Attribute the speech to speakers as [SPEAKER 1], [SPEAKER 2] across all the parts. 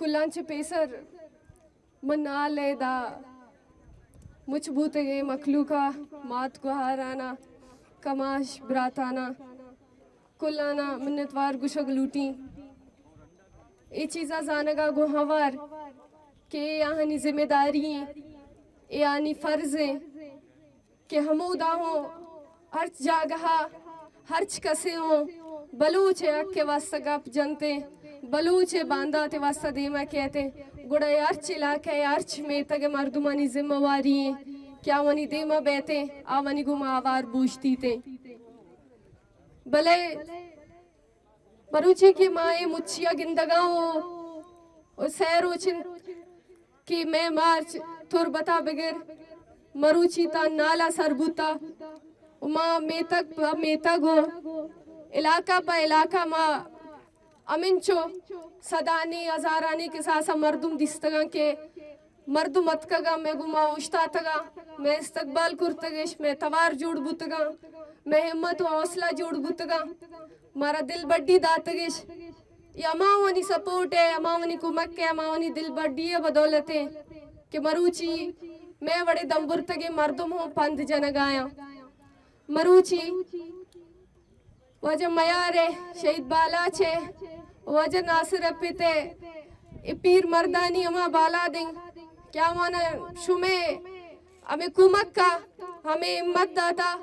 [SPEAKER 1] کلانچ pacer منالے دا مچ بوتے مخلوقہ مات کو ہارانا کماش براتانا کلانا منتوار گشگ لوٹی ای چیزا زانگا گو ہوار کہ یہاں ذمہ داری یعنی فرض کہ ہمودا ہوں ہرچ جاگہا ہرچ کسے ہوں بلوچ اکے واسطہ گپ جنتے بلوچ باندھا تے واسطہ دیما کہتے گڑا ارچ علاقہ ارچ میں تگ مردمانی ذمہ واری ہیں کیا ونی دیما بیتے آونی گما آوار بوشتی تے بلے مروچی کی مائیں مچیا گندگاؤں اور سیر اوچن کہ میں مارچ تھور بتا بگر مروچی تا نالا سربوتا ماں میتا گو علاقہ پا علاقہ ماں امنچو صدانی ازارانی کے ساسا مردم دستگاں کے مردم اتکگا میں گما اوشتا تگا میں استقبال کرتگش میں توار جوڑ بوتگا میں ہمت و حوصلہ جوڑ بوتگا مارا دل بڑی داتگش یہ اماونی سپورٹ ہے اماونی کمک ہے اماونی دل بڑی ہے بدولت ہے کہ مروچی میں وڑے دمبرتگے مردم ہوں پند جنگایا مروچی وجہ میارے شہید بالا چھے وجہ ناصر اپیتے پیر مردانی اما بالا دیں کیا مانا شمیں ہمیں کمک کا ہمیں امت داتا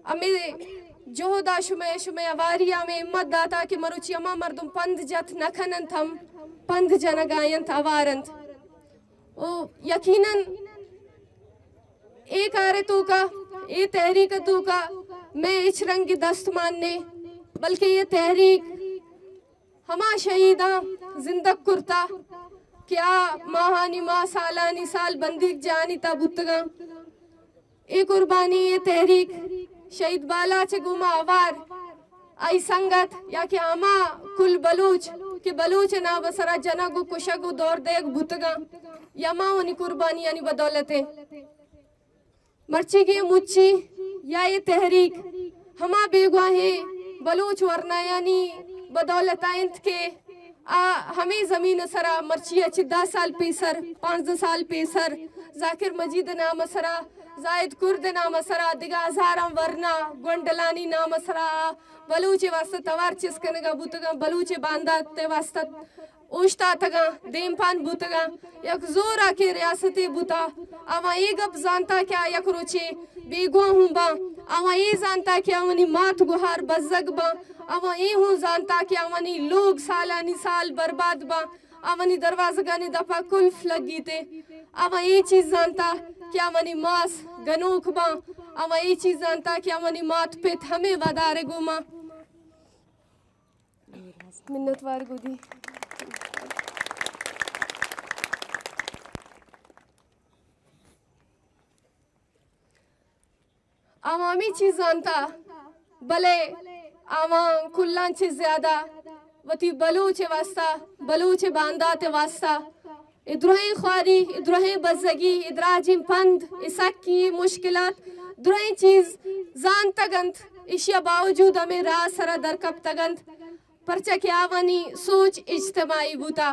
[SPEAKER 1] ہمیں جوہدہ شمیں اواری ہمیں امت داتا کہ مروچی اما مردم پند جت نکھننت ہم پند جنگائنت اوارنت یقیناً ایک آرے تو کا اے تحریک تو کا میں اچ رنگ دست ماننے بلکہ یہ تحریک ہما شہیدہ زندگ کرتا کیا ماہانی ماہ سالانی سال بندیق جانی تا بتگا اے قربانی یہ تحریک شہید بالا چے گوما آوار آئی سنگت یا کہ آما کل بلوچ کہ بلوچ نا بسرا جنگو کشگو دور دیگ بتگا یا ماہونی قربانی یعنی بدولتے مرچی کی مچی یا یہ تحریک ہما بیگواہیں بلوچ ورنہ یعنی بدولت آئند کے ہمیں زمین سرا مرچی اچھی 10 سال پیسر 15 سال پیسر ذاکر مجید نام سرا زائد کرد نام سرا دگا ہزارم ورنہ گونڈلانی نام سرا بلوچ واسطہ توار چسکنگا بوتگا بلوچ باندھا تے واسطہ اوشتا تگا دیم پان بوتگا یک زورا کے ریاستی بوتا اما ای گپ زانتا کیا یک روچے بیگواں ہوں با اما ای زانتا کیا ونی مات گوھار بزگ با اما ای ہوں زانتا کیا ونی لوگ سالانی سال برباد با امانی دروازگانی دپا کلف لگی تے اما ای چیز زانتا کیا ونی ماس گنوک با اما ای چیز زانتا کیا ونی مات پیت ہمیں ودارے گوما منتوار گو دی عوامی چیز زانتا بلے عوام کلان چیز زیادہ وطی بلوچ واسطہ بلوچ باندات واسطہ ادرہیں خواری ادرہیں بزگی ادراجیم پند اسکی مشکلات درہیں چیز زانتا گنت اشیا باوجود ہمیں راہ سرا درکب تگنت پرچہ کہ آوانی سوچ اجتماعی بوتا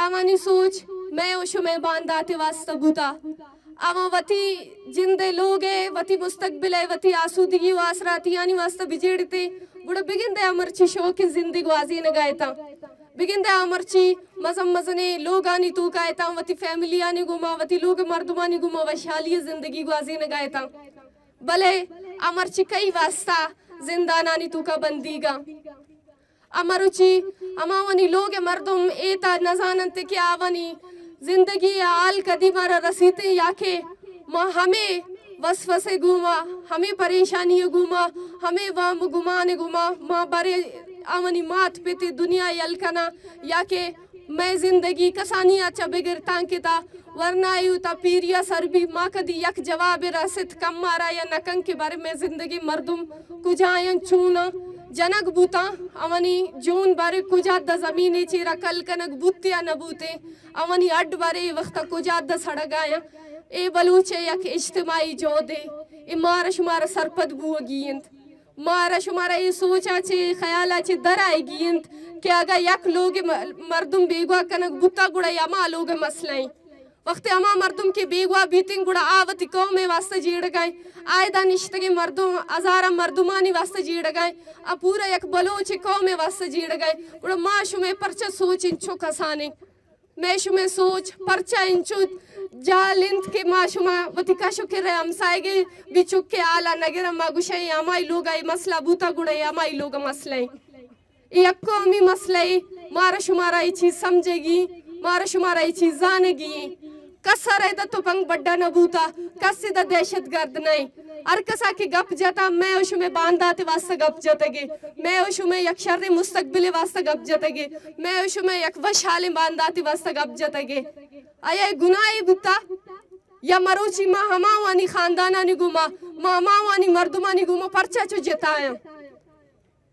[SPEAKER 1] آوانی سوچ میں وشو میں باندات واسطہ بوتا اما وطی جندے لوگے وطی مستقبل ہے وطی آسودگی و آسراتی یعنی واسطہ بجیڑتے گوڑا بگندے امرچی شوق زندگی وازی نگائیتا بگندے امرچی مزم مزنے لوگ آنی تو کائیتا وطی فیملی آنی گما وطی لوگ مردمانی گما وشالی زندگی وازی نگائیتا بلے امرچی کئی واسطہ زندانانی تو کا بندیگا امرچی اماونی لوگ مردم ایتا نزاننتے کیا آونی زندگی آل کدی مارا رسیتے یا کہ ہمیں وسوسے گوما ہمیں پریشانی گوما ہمیں وام گمانے گوما ماں برے آمنی مات پیتے دنیا یلکنا یا کہ میں زندگی کسانی اچھا بگر تانکتا ورنہ ایو تا پیریا سر بھی ماں کدی یک جواب رسید کم مارا یا نکن کے بارے میں زندگی مردم کجائیں چونا جنگ بوتا اوانی جون بارے کجا دا زمینے چیرا کل کنک بوتے یا نبوتے اوانی اڈ بارے وقتا کجا دا سڑگایا اے بلوچے یک اجتماعی جو دے اے مارا شمارا سرپد بوگیند مارا شمارا یہ سوچا چھے خیالا چھے در آئے گی کہ اگر یک لوگ مردم بیگوا کنک بتا گوڑا یا ما لوگ مسئلہیں وقت اما مردم کے بیگوا بیتیں گوڑا آواتی قوم واسطہ جیڑ گئے آئے دا نشتگی مردم ازارا مردمانی واسطہ جیڑ گئے پورا یک بلوچ قوم واسطہ جیڑ گئے گوڑا ما شمیں پرچہ سوچ انچو کسانے میں شمیں سوچ پرچہ انچو جالند کے ما شما وتی کشو کے رہے ہمسائے گے بھی چکے آلا نگر ما گوشیں ہمائی لوگ آئی مسئلہ بوتا گوڑے ہمائی لوگ مسئلہ یک قومی مسئلہ مارا شمارا یہ چیز سمجھے گی مارا شمارا یہ چیز جانے گی کسا رہے دا تو پنگ بڑا نبوتا کسی دا دہشت گرد نہیں ہر کسا کی گپ جاتا میں اوشو میں بانداتے واسطہ گپ جاتے گے میں اوشو میں یک شر مستقبل واسطہ گپ جاتے گے میں اوشو میں یک وشال بانداتے واسطہ گپ جاتے گے آیا گناہی بتا یا مروچی ما ہماوانی خاندانانی گما ما ہماوانی مردمانی گما پرچہ چو جتایا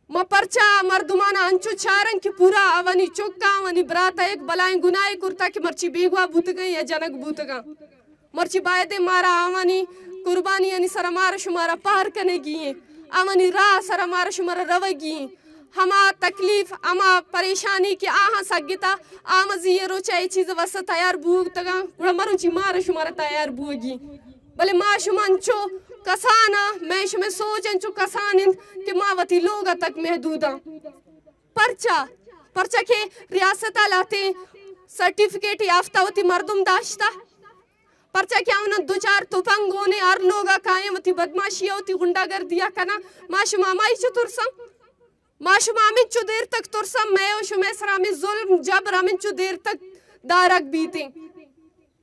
[SPEAKER 1] ما پرچہ مردمانا انچو چارن کی پورا آوانی چوکا آوانی براتا ایک بلائیں گناہی کرتا کہ مرچی بیگوا بوت گئے یا جنک بوت گا مرچی بایدے مارا آوانی قربانی یعنی سر مارا شمارا پار کنے گئے آوانی راہ سر مارا شمارا رو گئے ہما تکلیف اما پریشانی کی آہاں سگتا آمزی یہ روچا یہ چیز واسطہ تیار بوگتا گا گوڑا مروچی مارا شمارا تیار بوگی بلے ما شمانچو کسانا میں شمیں سوچنچو کسانن کہ ما وطی لوگا تک محدودا پرچہ کے ریاستہ لاتے سرٹیفکیٹ یافتہ وطی مردم داشتا پرچہ کیا انہوں دو چار توپنگونے ہر لوگا کائیں وطی بدماشی ہوتی گنڈا گردیا کنا ما شما مائی چو ترسم ما شما ہمیں چو دیر تک ترسم میں و شما سر ہمیں ظلم جبر ہمیں چو دیر تک دارک بیتے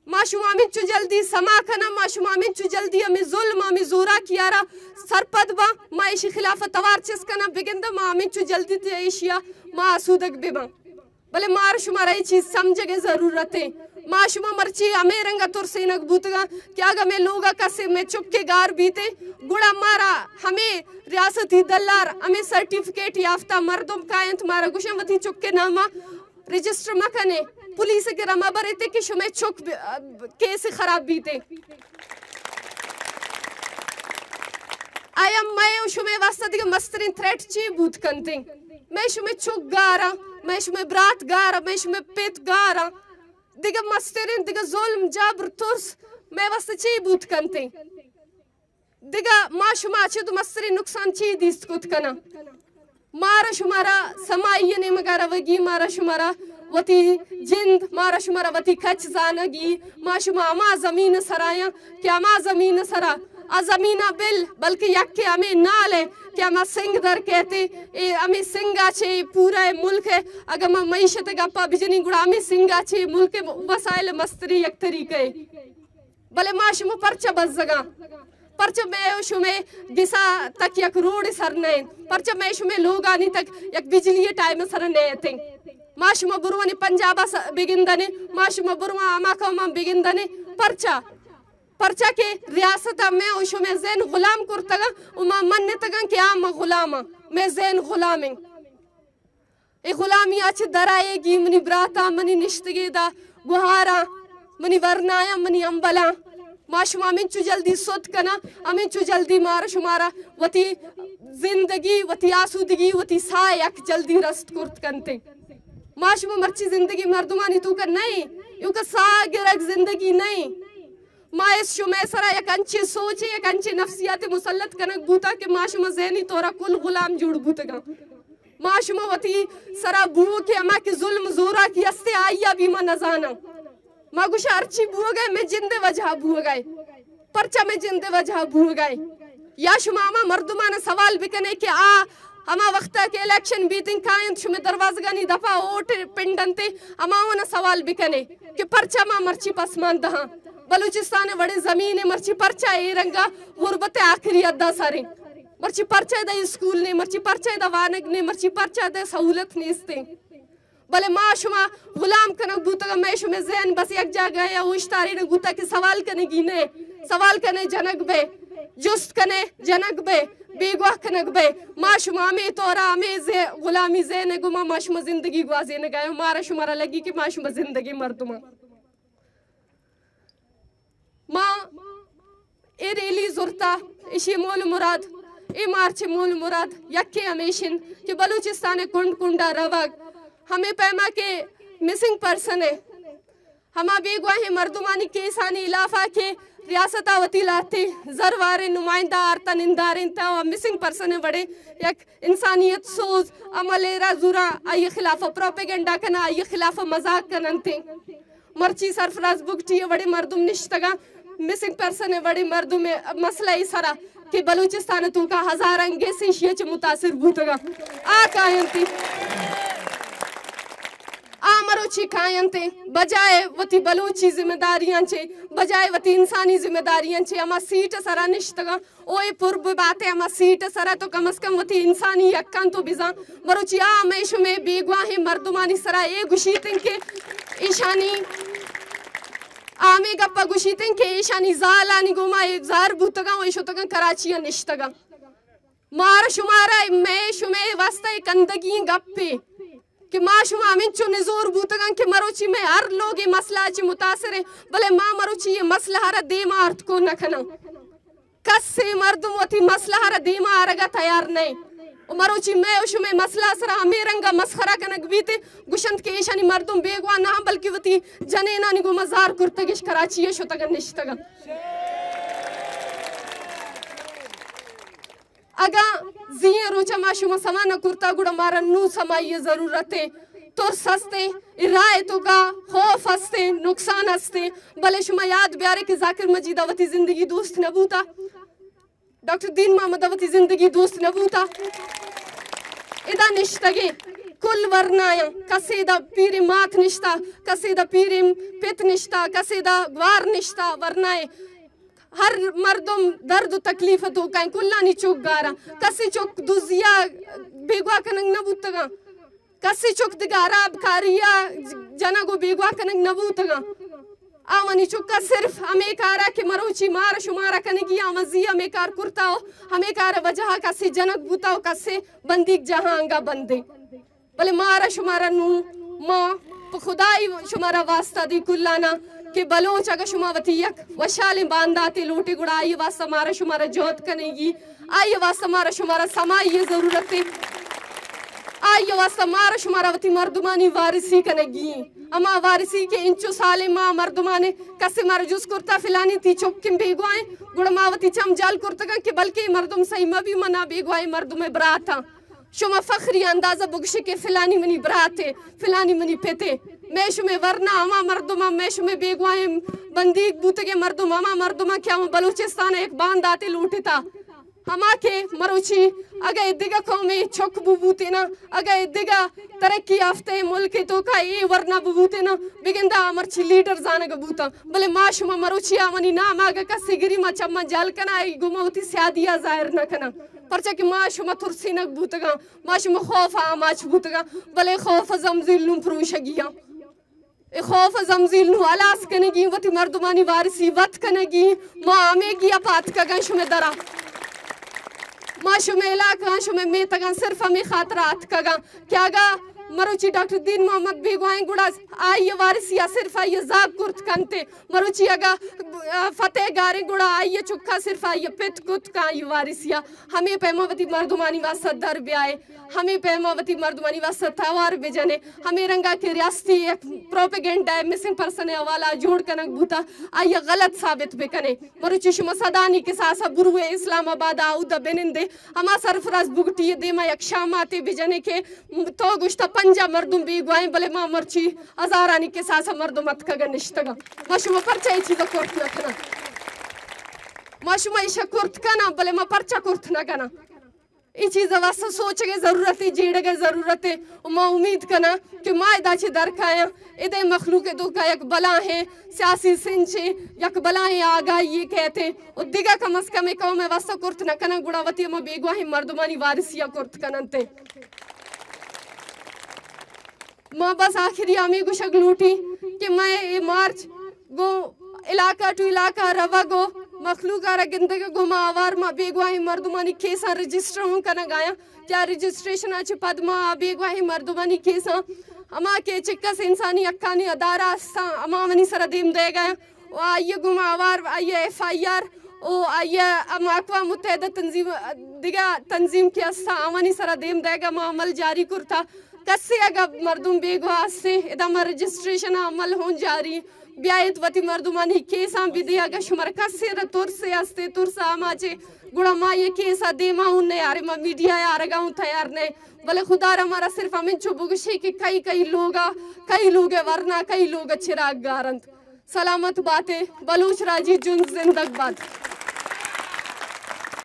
[SPEAKER 1] ما شما ہمیں چو جلدی سما کنا ما شما ہمیں چو جلدی ہمیں ظلم ہمیں زورا کیارا سرپد با ما ایشی خلاف توار چس کنا بگندہ ما ہمیں چو جلدی تے ایشیا ما آسودک بے با بلے مار شما رہی چیز سمجھے گے ضرورت ہے ما شما مرچی ہمیں رنگا ترسینک بوتگا کیا اگر میں لوگا کسے میں چکے گار بیتے گوڑا مارا ہمیں ریاستی دلار ہمیں سرٹیفکیٹ یافتہ مردم کائنت مارا گوشن وطی چکے ناما رجسٹر مکنے پولیس کے رما برتے کہ شمیں چک کیسے خراب بیتے آیا میں شمیں واسطہ دیگا مسترین تھریٹ چی بوت کنتے میں شمیں چک گارا میں شمیں برات گارا میں شمیں پیت گارا دیگا مسترین دیگا ظلم جابر ترس میں واسطہ چی بوت کنتے دیگا ما شما چی تو مسترین نقصان چی دیست کت کنا مارا شمارا سمائینے مگارا وگی مارا شمارا وتی جند مارا شمارا وتی کچ زانگی ما شما اما زمین سرایا کہ اما زمین سرا زمینہ بل بلکہ یک کے ہمیں نالے کہ ہمیں سنگ در کہتے ہمیں سنگا چھے پورا ملک ہے اگر میں معیشت گپا بجنی گوڑا ہمیں سنگا چھے ملک وسائل مستری یک طریقے بلے ما شما پرچہ بزگا پرچہ میں شمیں گسا تک یک روڈ سر نہیں پرچہ میں شمیں لوگانی تک یک بجلی ٹائم سر نہیں تھیں ما شما بروانی پنجابا بگندنے ما شما بروان اما قوما بگندنے پرچہ کے ریاستہ میں اوشو میں زین غلام کرتگا وما منتگا کہ آم غلاما میں زین غلامیں اے غلامی آچے درائے گی منی براتا منی نشتگی دا گوھارا منی ورنایا منی امبلا ما شما ہمیں چو جلدی سوت کنا ہمیں چو جلدی مارا شمارا وطی زندگی وطی آسودگی وطی سائک جلدی رست کرت کنتے ما شما مرچی زندگی مردمانی تو کر نہیں یوں کا ساگرک زندگی نہیں ما اس شما سرا یک انچی سوچے یک انچی نفسیات مسلط کنک بوتا کہ ما شما ذہنی طورا کل غلام جوڑ بوتا گا ما شما وطی سرا بو کے اما کی ظلم زورا کی استے آئیا بھی ما نزانا ما گوش ارچی بو گئے میں جندے وجہ بو گئے پرچہ میں جندے وجہ بو گئے یا شما اما مردمانہ سوال بکنے کہ ہما وقتا کے الیکشن بیتنگ کائن شما دروازگانی دفعہ اوٹ پنڈنتے اما ہونا سوال بکنے کہ پرچہ ما مرچی پسمان دہاں بلوچستان وڑے زمین مرچی پرچہ اے رنگا غربت آخری ادا سارے مرچی پرچہ دا اسکول نے مرچی پرچہ دا وانگ نے مرچی پرچہ دا سہولت نیستے بلے ما شما غلام کنک بوتا گا میں شما ذہن بس یک جا گیا اوشتاری نے گوتا کہ سوال کنے گینے سوال کنے جنک بے جست کنے جنک بے بیگواہ کنک بے ما شما ہمیں تورا ہمیں غلامی زینے گما ما شما زندگی گوازینے گئے مارا شمارا لگی کہ ما شما زندگی مردما ما اے ریلی زورتا اشی مول مراد ای مارچ مول مراد یکی ہمیشن کہ بلوچستان کنڈ کنڈا روگ ہمیں پیما کے مسنگ پرسن ہے ہما بیگواہ مردمانی کیسانی علاقہ کے ریاستہ وطیلاتے زروار نمائندہ آرتا نندارن تا و مسنگ پرسن بڑے یک انسانیت سوز عمل رازورا آئی خلاف پروپیگنڈا کنا آئی خلاف مذاق کننتے مرچی سرفراز بکٹی بڑے مردم نشتگا مسنگ پرسن بڑے مردم مسئلہ سرا کہ بلوچستان تو کا ہزارنگے سے شیچ متاثر بوتگا کائنتی مروچی کائنتے بجائے وتی بلوچی ذمہ داریاں چھے بجائے وتی انسانی ذمہ داریاں چھے اما سیٹ سرا نشتگا اوے پرب باتیں اما سیٹ سرا تو کم از کم وتی انسانی یکان تو بزان مروچی میشو میں بیگواہ مردمانی سرا اے گشیتن کے ایشانی آمے گپا گشیتن کے ایشانی زالانی گوما ایک زار بوتگا و ایشو تگا کراچیاں نشتگا مار شمارا میں شمے واسطہ کندگی گپے کہ ما شما منچو نزور بوتگان کہ مروچی میں ہر لوگ یہ مسئلہ چی متاثر ہے بلے ما مروچی یہ مسئلہ ہر دیما آرت کو نکنا کس سے مردم وتی مسئلہ ہر دیما آرگا تیار نہیں مروچی میں و شما مسئلہ سرا ہمیں رنگا مسخرہ کنک بیتے گشند کے ایشانی مردم بیگوان نہ بلکہ وتی جنینانی گو مزار کرتگش کراچی شتگا نشتگا اگا زیئے روچا ما شما سمانا کرتا گوڑا مارا نو سمائی ضرورت ہے ترس ہستے رائے تو کا خوف ہستے نقصان ہستے بلے شما یاد بیارے کہ ذاکر مجیدہ وتی زندگی دوست نبوتا ڈاکٹر دین محمد وتی زندگی دوست نبوتا ادا نشتگے کل ورنایا کسی دا پیر مات نشتا کسی دا پیر پت نشتا کسی دا گوار نشتا ورنائے ہر مردم درد و تکلیف تو کہیں کلانی چوک گارا کسی چوک دوزیا بیگوا کننگ نبوتگا کسی چوک دگارا بکاریا جنا گو بیگوا کننگ نبوتگا آوانی چوکا صرف ہمیں کارا کہ مروچی مارا شمارا کنگی آمزی ہمیں کار کرتا ہو ہمیں کارا وجہ کسی جنک بوتا ہو کسی بندیک جہاں انگا بندے بلے مارا شمارا نو ماں خدای شمارا واسطہ دی کلانا کہ بلوچ اگر شما وتی یک وشال بانداتے لوٹے گڑا آئی واسطہ مارا شمارا جوت کنے گی آئی واسطہ مارا شمارا سمائی ضرورت ہے آئی واسطہ مارا شمارا وتی مردمانی وارثی کنے گی اما وارثی کے انچو سالے ماں مردمانے کسی مارا جس کرتا فلانی تی چوکم بیگوائیں گڑا ماوتی چم جال کرتا کہ بلکہ مردم صحیح مبی منا بیگوائیں مردم براتا شما فخری اندازہ بگشے کے فلانی منی براتے فلانی منی پیتے میں شما ورنہ اما مردمہ میں شما بیگوائیں بندیق بوتے کے مردم اما مردمہ کیا بلوچستان ایک باند آتے لوٹے تا ہما کے مروچی اگر ادگا قومی چوک بوتے نا اگر ادگا ترقی آفتے ملک تو کا ای ورنہ بوتے نا بگندہ مرچی لیڈر زانگا بوتا بلے ما شما مروچی آمانی نام آگا کسی گری ما چما جال کنا ای گما ہوتی سیادیہ ظاہر نہ کنا پرچہ کہ ما شما ترسی نک بوتگا ما شما خوف آماچ بوتگا بلے خوف زمزیل نم پروشگیا خوف زمزیل نو علاس کنگی وتی مردمانی وارسی وط کنگی ما آمے گیا پات کگن شما درہ ما شما علاقہ شما میں تگن صرف ہمیں خاطرات کگا کیا گا مروچی ڈاکٹر دین محمد بیگوائیں گوڑا آئی وارثیا صرف آئی زاب کرت کنتے مروچی اگا فتح گارے گوڑا آئی چکا صرف آئی پت کت کا آئی وارثیا ہمیں پیماوتی مردمانی واسط در بیائے ہمیں پیماوتی مردمانی واسط تاوار بجنے ہمیں رنگا کے ریاستی ایک پروپیگنڈا ہے مسنگ پرسن حوالہ جوڑ کنک بوتا آئی غلط ثابت بکنے مروچی شما صدانی کے ساسا بروے اسلام آباد آؤدہ بنندے ہما سرفراز بگٹی دیما یک شاماتے بجنے کے تو گشتا پنجا مردم بیگوائیں بلے ما مرچی ازارانی کے ساسا مردمت کگا نشتگا ما شما پرچا ای چیزا کرت نکنا ما شما ایشا کرت کنا بلے ما پرچا کرت نکنا ای چیزا واسا سوچ گے ضرورت ہے جیڑ گے ضرورت ہے ما امید کنا کہ ما ادا چھ درکایا ادے مخلوق دو کا یک بلا ہے سیاسی سنچے یک بلا ہے آگا یہ کہتے او دیگا کم از کم قوم واسا کرت نکنا گوڑا وتی ما بیگواہی مردمانی وارثیا کرت کننتے ماں بس آخری آمی گو شگلوٹی کہ میں مارچ گو علاقہ ٹو علاقہ روا گو مخلوق آرہ گندگا گو ماں آوار ماں بیگواہی مردمانی کیسا رجسٹر ہوں کنا گایا کیا رجسٹریشن آچے پد ماں بیگواہی مردمانی کیسا اما کے چکا سے انسانی اکانی ادارہ اسا اما منی سر دیم دے گایا و آئیے گو ماں آوار آئیے ایف آئی آر او آیا ام اقوام متحدہ تنظیم دیگا تنظیم کی اسا آمانی سرا دیم دیگا ما عمل جاری کرتا کسی اگا مردم بیگو آسے ادام رجسٹریشن عمل ہون جاری بیایت وطی مردمانی کیساں بھی دیا گا شمار کسی را ترسے استے ترسا آما چے گوڑا ما یہ کیسا دیما ہون نے یارے ما میڈیا یارگا ہون تیار نے بلے خدا را مارا صرف ہمیں چو بگشے کہ کئی لوگ ورنہ کئی لوگ چراغ گارند سلامت باتیں بلوچ راجی جن زندگ باد